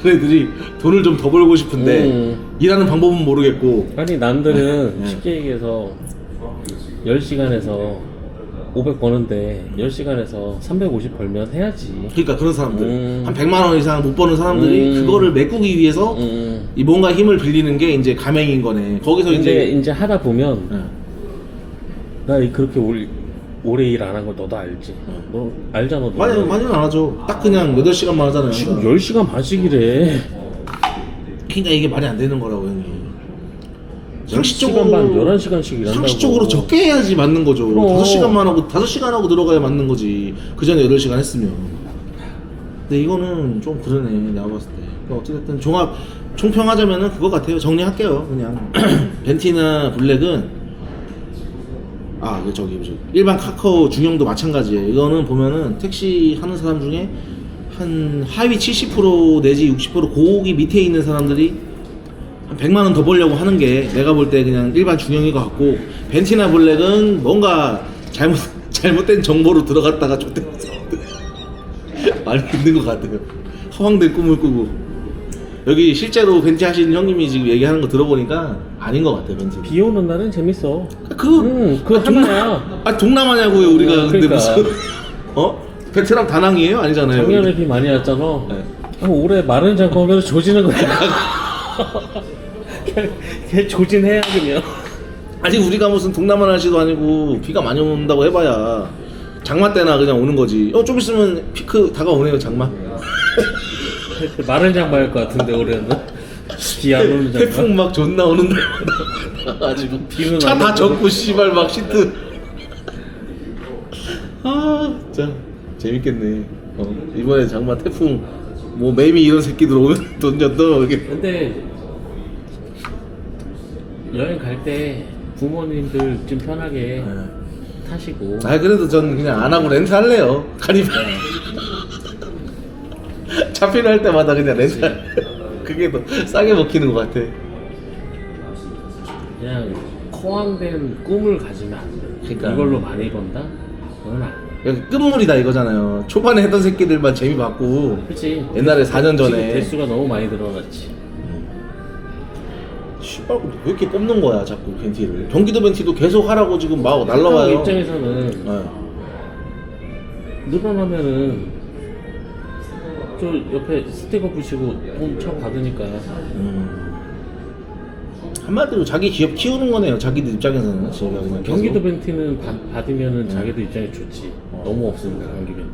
걔네들이 돈을 좀 더 벌고 싶은데 일하는 방법은 모르겠고. 아니 남들은 쉽게 얘기해서 10시간에서 500 버는데 10시간에서 350 벌면 해야지. 그러니까 그런 사람들 한 100만 원 이상 못 버는 사람들이 그거를 메꾸기 위해서 이 뭔가 힘을 빌리는 게 이제 가맹인 거네. 거기서 이제 하다 보면 나 그렇게 오래 일 안 한 거 너도 알지? 너 알잖아. 너. 많이는 안 하죠. 딱 그냥 8시간만 하잖아요. 지금 10시간 반씩이래. 그러니까 이게 말이 안 되는 거라고 형님. 10시간 반 11시간씩 일한다고. 상식적으로 적게 해야지 맞는 거죠. 5시간만 하고 5시간 하고 들어가야 맞는 거지. 그 전에 8시간 했으면. 근데 이거는 좀 그러네 내가 봤을 때. 그러니까 어쨌든 총평하자면은 그거 같아요. 정리할게요 그냥. 벤티나 블랙은 저기 일반 카카오 중형도 마찬가지예요. 이거는 보면은 택시 하는 사람 중에 한 하위 70% 내지 60% 고기 밑에 있는 사람들이 한 100만 원 더 벌려고 하는 게 내가 볼 때 그냥 일반 중형인 것 같고, 벤티나 블랙은 뭔가 잘못된 정보로 들어갔다가 좆대서 많이 있는 것 같아요. 허황된 꿈을 꾸고. 여기 실제로 벤티 하시는 형님이 지금 얘기하는 거 들어보니까 아닌 것 같아요. 벤티 비 오는 날은 재밌어. 그거 하나야. 동남아냐고요 우리가. 근데 그러니까. 무슨 베트남 다낭이에요? 아니잖아요. 작년에 비 많이 왔잖아. 네. 올해 마른 장고 하면 조지는 거야. 걔 조진해야 그냥. 아직 우리가 무슨 동남아 날씨도 아니고 비가 많이 온다고 해봐야 장마 때나 그냥 오는 거지. 좀 있으면 피크 다가오네요 장마. 마른 장마일 것 같은데 올해는. 비 안 오는 장마. 태풍 막 존나 오는 날마다 가지고 비는 차 안 다 오고. 젖고 씨발 막 시트. 진짜 재밌겠네. 이번에 장마 태풍 뭐 매미 이런 새끼들 오면 돈좀 떠먹겠다. 근데 여행 갈 때 부모님들 좀 편하게 타시고. 그래도 전 그냥 안 하고 렌트 할래요. 가니까 차피를 할 때마다 그냥 렌트 할래요. 그게 더 싸게 먹히는 것 같아. 그냥 허황된 꿈을 가지면 안 돼. 그러니까. 이걸로 많이 번다? 그건 안 돼. 여기 끝물이다 이거잖아요. 초반에 했던 새끼들만 재미 봤고. 그치. 옛날에 4년 전에. 지금 대수가 너무 많이 들어갔지. 씨발 왜 이렇게 뽑는 거야 자꾸 벤티를. 경기도 벤티도 계속 하라고 지금 막 카카오 날라와요. 입장에서는 늘어나면은 저 옆에 스티커 붙이고 돈 쳐 받으니까. 한마디로 자기 기업 키우는 거네요. 자기들 입장에서는. 제가 그냥 경기도 벤티는 받으면은 자기도 입장에 좋지. 너무 없으니까 경기 벤티.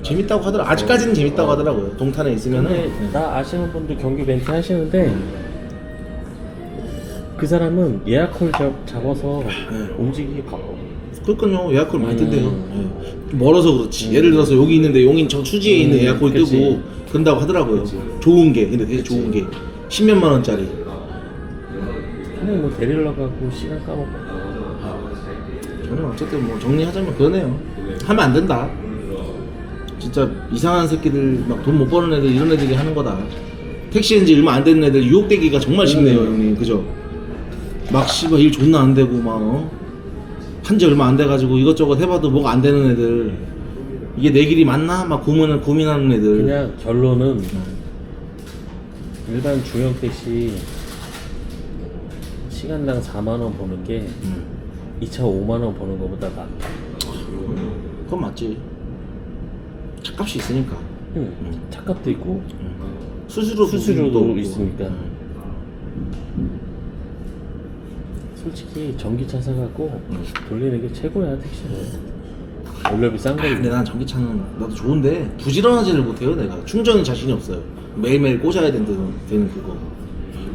재밌다고 하더라. 아직까지는 재밌다고 하더라고요. 동탄에 있으면은. 근데 나 아시는 분들 경기 벤티 하시는데 그 사람은 예약홀 잡아서 움직이기 바빠. 그러니까요. 예약홀 많이 뜬대요. 좀 멀어서 그렇지. 예를 들어서 여기 있는데 용인 저 수지에 있는 예약홀 그치. 뜨고 그런다고 하더라고요. 좋은 게. 근데 되게 좋은 게 10몇만 원짜리. 근데 뭐 데리러 가고 시간 까먹고. 저는 어쨌든 뭐 정리하자면 그러네요. 하면 안 된다. 진짜 이상한 새끼들 막 돈 못 버는 애들 이런 애들이 하는 거다. 택시 한지 얼마 안 된 애들 유혹되기가 정말 쉽네요 형님. 그죠? 막 씨발 일 존나 안 되고 막 한지 얼마 안 돼가지고 이것저것 해봐도 뭐가 안 되는 애들. 이게 내 길이 맞나? 막 고민하는 애들. 그냥 결론은 일반 중형 택시 시간당 4만 원 버는 게 2차 5만 원 버는 것보다 낫다. 그건 맞지. 차값이 있으니까. 차값도 있고 수수료도 있으니까. 솔직히 전기차 사갖고 돌리는 게 최고야 택시는. 원래 싼 거. 근데 난 전기차는 나도 좋은데 부지런하지를 못해요. 내가 충전에 자신이 없어요. 매일매일 꽂아야 되는 그거.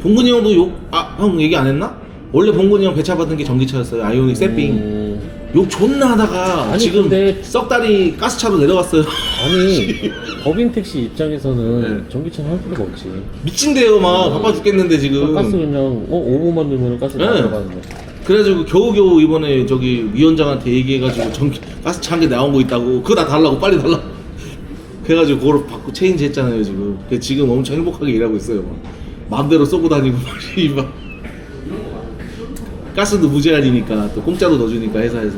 봉근이 형도 형 얘기 안 했나? 원래 봉근이 형 배차 받은 게 전기차였어요. 아이오닉 세핑. 욕 존나 하다가 아니, 지금 근데 썩다리 가스차로 내려갔어요. 아니 법인 택시 입장에서는 전기차는 할 필요가 없지. 미친데요. 막 바빠 죽겠는데 지금. 가스 그냥 5분만 넣으면 가스 다 들어가는 거. 그래가지고 겨우겨우 이번에 저기 위원장한테 얘기해가지고 가스차 한 개 나온 거 있다고. 그거 다 달라고 빨리 달라고. 그래가지고 그걸 받고 체인지 했잖아요 지금. 그래서 지금 엄청 행복하게 일하고 있어요. 막 마음대로 쏘고 다니고 막. 가스도 무제한이니까 또 공짜로 넣어주니까 회사에서.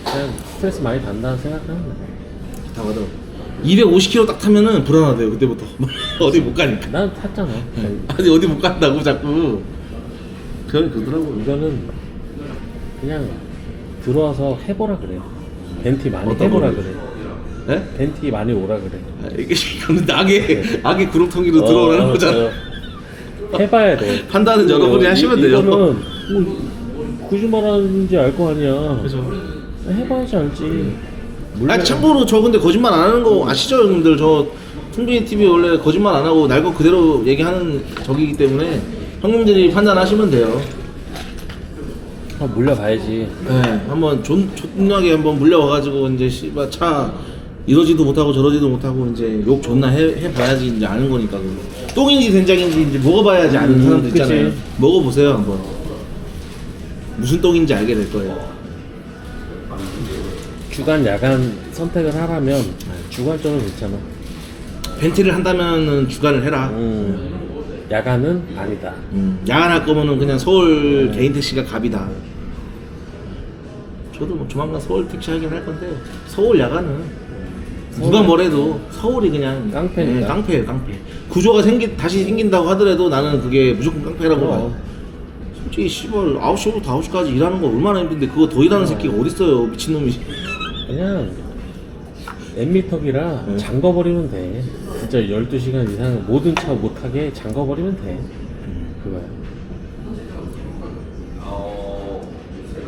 그냥 스트레스 많이 받는다는 생각하는 거야. 다 받아. 250km 딱 타면은 불안하대요 그때부터. 어디 못 가니까. 난 탔잖아. 아니 어디 못 간다고 자꾸. 그러더라고. 이거는 그냥 들어와서 해보라 그래. 벤티 많이 어떤 해보라 거를? 그래. 네? 벤티 많이 오라 그래. 아, 이게 근데 악의 구름통기로 들어오라는 거잖아. 해봐야 돼. 판단은 여러분이 하시면 돼요. 이거는 뭐 거짓말하는지 알 거 아니야. 그죠. 해봐야지 알지. 아니 참고로 저 근데 거짓말 안 하는 거 아시죠 형님들? 저 풍빈이 TV 원래 거짓말 안 하고 날 거 그대로 얘기하는 적이기 때문에 형님들이 판단하시면 돼요. 한번 물려봐야지. 네, 한번 존나게 한번 물려와가지고 이제 씨발 차 이러지도 못하고 저러지도 못하고 이제 욕 존나 해봐야지 이제 아는 거니까. 그거. 똥인지 된장인지 이제 먹어봐야지 아는 사람들 있잖아요. 그치. 먹어보세요 한번. 무슨 똥인지 알게 될 거예요. 주간 야간 선택을 하라면 주간 쪽은 괜찮아. 벤티를 한다면은 주간을 해라. 야간은 아니다. 야간할 거면은 그냥 서울 개인 택시가 갑이다. 저도 뭐 조만간 서울 택시 하긴 할 건데 서울 야간은 누가 뭐래도 서울이 그냥 깡패니까. 네, 깡패예요 깡패. 구조가 다시 생긴다고 하더라도 나는 그게 무조건 깡패라고 봐요. 솔직히 씨발 9시부터 5시까지 일하는 거 얼마나 힘든데 그거 더 일하는 새끼가 어딨어요 미친놈이. 그냥 N미터기라 잠궈버리면 돼. 진짜 12시간 이상 모든 차 못하게 잠궈버리면 돼. 그거야.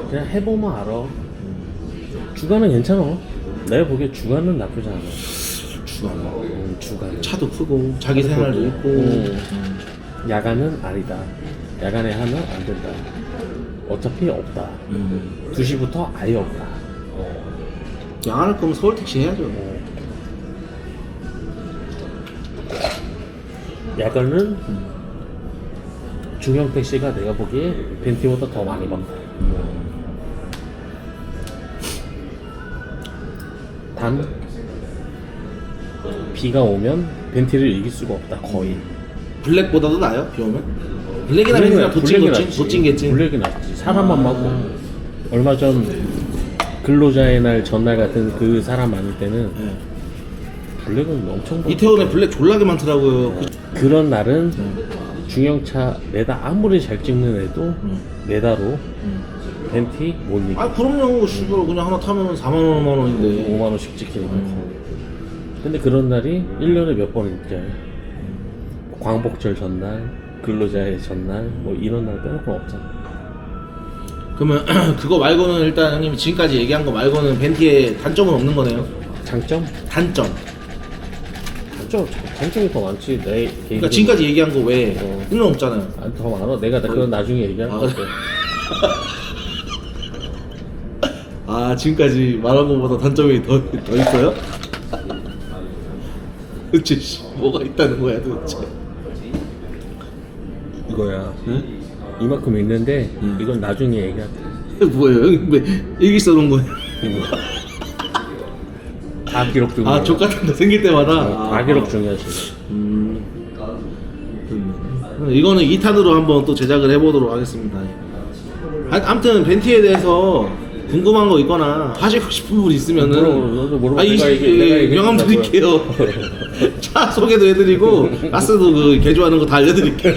그냥 해보면 알아. 주간은 괜찮아. 내가 보기에 주간은 나쁘지 않아. 주간. 차도 크고 자기 생활도 있고. 야간은 아니다. 야간에 하면 안 된다. 어차피 없다. 2시부터 아예 없다. 야간할 거면 서울 택시 해야죠. 야간은 중형 택시가 내가 보기에 벤티보다 더 많이 받다. 단 비가 오면 벤티를 이길 수가 없다. 거의. 블랙보다도 나아요 비 오면? 블랙이나 벤티나 도찐겠지. 블랙이 낫지. 사람만 많고. 얼마 전 근로자의 날 전날 같은 그 사람 많을 때는 네. 블랙은 엄청 많아. 이태원에 블랙 졸라게 많더라고요. 그런 날은 중형차 내다 아무리 잘 찍는 애도 내다로 벤티 못 이겨. 아 그럼요. 씨발 그냥 하나 타면 4만 원, 5만 원인데. 5만 원씩 찍히니까. 근데 그런 날이 1년에 몇 번 있죠. 광복절 전날, 근로자의 전날, 뭐 이런 날 빼놓고 없잖아. 그러면 그거 말고는 일단 형님이 지금까지 얘기한 거 말고는 벤티에 단점은 없는 거네요. 장점? 단점. 장점이 더 많지. 내 개인. 그러니까 지금까지 얘기한 거 외에 있는 거 없잖아요. 아니 더 많아. 내가 그건 나중에 얘기할 아, 거야. 아 지금까지 말한 거보다 단점이 더 있어요? 도대체 뭐가 있다는 거야 도대체? 이거야. 응? 이만큼 있는데 이건 나중에 얘기할게. 뭐예요? 형님 왜 일기 써놓은 거예요? 다 기록 중이야. 아 족같은 거 생길 때마다 다 기록 중이야 지금. 이거는 2탄으로 한번 또 제작을 해보도록 하겠습니다. 아무튼 벤티에 대해서 궁금한 거 있거나 하시고 싶은 분 있으면은 물어봐. 명함 드릴게요. 차 소개도 해드리고 가스도 그 개조하는 거 다 알려드릴게요.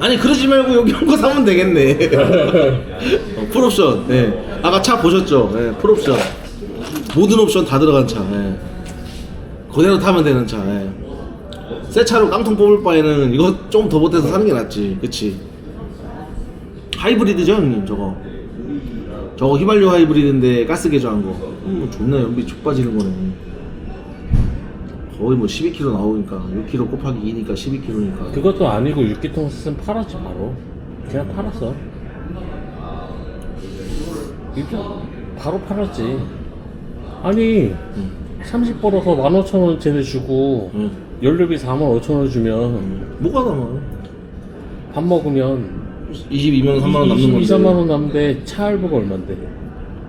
아니 그러지 말고 여기 한 거 사면 되겠네. 풀옵션. 네. 아까 차 보셨죠? 네, 풀옵션. 모든 옵션 다 들어간 차. 네. 그대로 타면 되는 차. 네. 새 차로 깡통 뽑을 바에는 이거 좀 더 보태서 사는 게 낫지. 그치? 하이브리드죠 형님 저거. 저거 휘발유 하이브리드인데 가스 개조한 거. 존나 연비 쭉 빠지는 거네. 거의 뭐 12km 나오니까 6km 곱하기 2니까 12km니까. 그것도 아니고 6기통 쓰면 팔았지 바로. 그냥 팔았어. 이게 바로 팔았지. 아니 30 벌어서 15,000원 쟤네 주고 연료비 45,000원 주면 뭐가 남아? 밥 먹으면 22만 3만 원 남는 건데. 2, 3만 원 남는데 차 할부가 얼만데?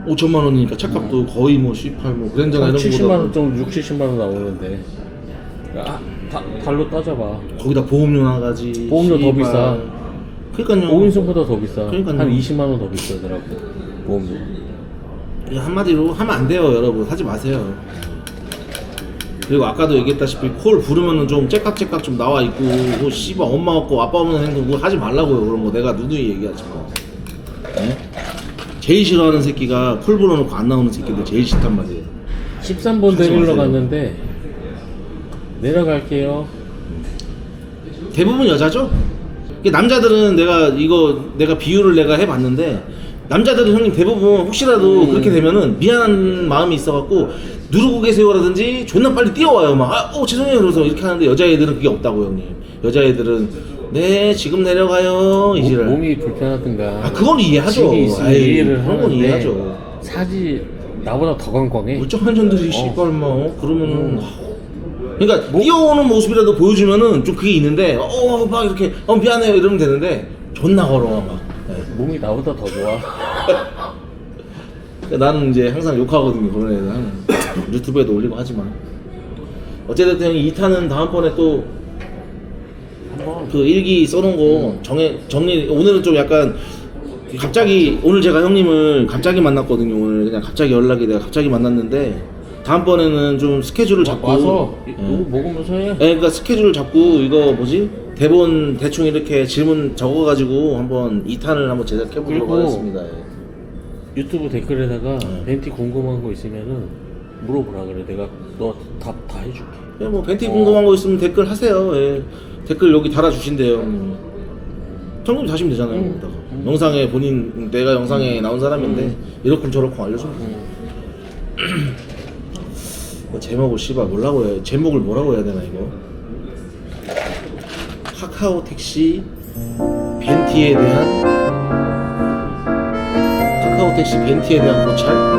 5천만 원이니까 차값도 거의 뭐 18, 뭐 그랜저나 이런 70만 거보다 원 좀 6, 70만 원 나오는데. 달로 따져봐. 거기다 보험료 나가지. 보험료 더 씨발. 비싸. 그러니까요. 5인승보다 더 비싸. 그러니까요. 한 20만 원 더 비싸더라고. 보험료. 이거 한마디로 하면 안 돼요, 여러분. 하지 마세요. 그리고 아까도 얘기했다시피 콜 부르면은 좀 째깍째깍 좀 나와 있고 뭐 씨발 엄마 없고 아빠 없는 행동 그거 하지 말라고요. 그런 거 내가 누누이 얘기하지 뭐. 네? 제일 싫어하는 새끼가 콜 불어놓고 안 나오는 새끼들 제일 싫단 말이에요. 13번 하지 데리러 마세요. 갔는데 내려갈게요. 대부분 여자죠? 이게 남자들은 내가 비유를 내가 해봤는데 남자들은 형님 대부분 혹시라도 그렇게 되면은 미안한 마음이 있어갖고 누르고 계세요라든지 존나 빨리 뛰어와요. 막 죄송해요 그러면서 이렇게 하는데 여자애들은 그게 없다고 형님. 여자애들은 네 지금 내려가요 이지랄. 몸이 불편하든가 그건 이해하죠. 집이 있으면 아이, 이해를 그런 건 하는데 이해하죠. 사지 나보다 더 광광해. 물적한 년들이 씨발 막 그러면은 그러니까 뛰어오는 모습이라도 보여주면은 좀 그게 있는데 막 이렇게 미안해요 이러면 되는데 존나 걸어와 막. 네. 몸이 나보다 더 좋아. 나는 이제 항상 욕하거든요. 그런 애들은 유튜브에도 올리고 하지만 어쨌든 형이 2탄은 다음번에 또 그 일기 써놓은 거 정리 오늘은 좀 약간 갑자기 오늘 제가 형님을 갑자기 만났거든요. 오늘 그냥 갑자기 연락이 내가 갑자기 만났는데 다음번에는 좀 스케줄을 잡고 와서 예. 이거 먹으면서 해. 네, 그러니까 스케줄을 잡고 이거 뭐지 대본 대충 이렇게 질문 적어가지고 한번 2탄을 한번 제작해보도록 그리고 하겠습니다. 예. 유튜브 댓글에다가 벤티 궁금한 거 있으면은 물어보라 그래. 내가 너 답 다 해줄게. 예, 뭐 벤티 궁금한 거 있으면 댓글 하세요. 예. 댓글 여기 달아주신대요. 형님 다시면 되잖아요. 거기다가. 영상에 내가 영상에 나온 사람인데 이렇고 저렇고 알려주면 돼요. 제목을 씨발 뭐라고 해? 제목을 뭐라고 해야 되나 이거? 카카오 택시 벤티에 대한 고찰?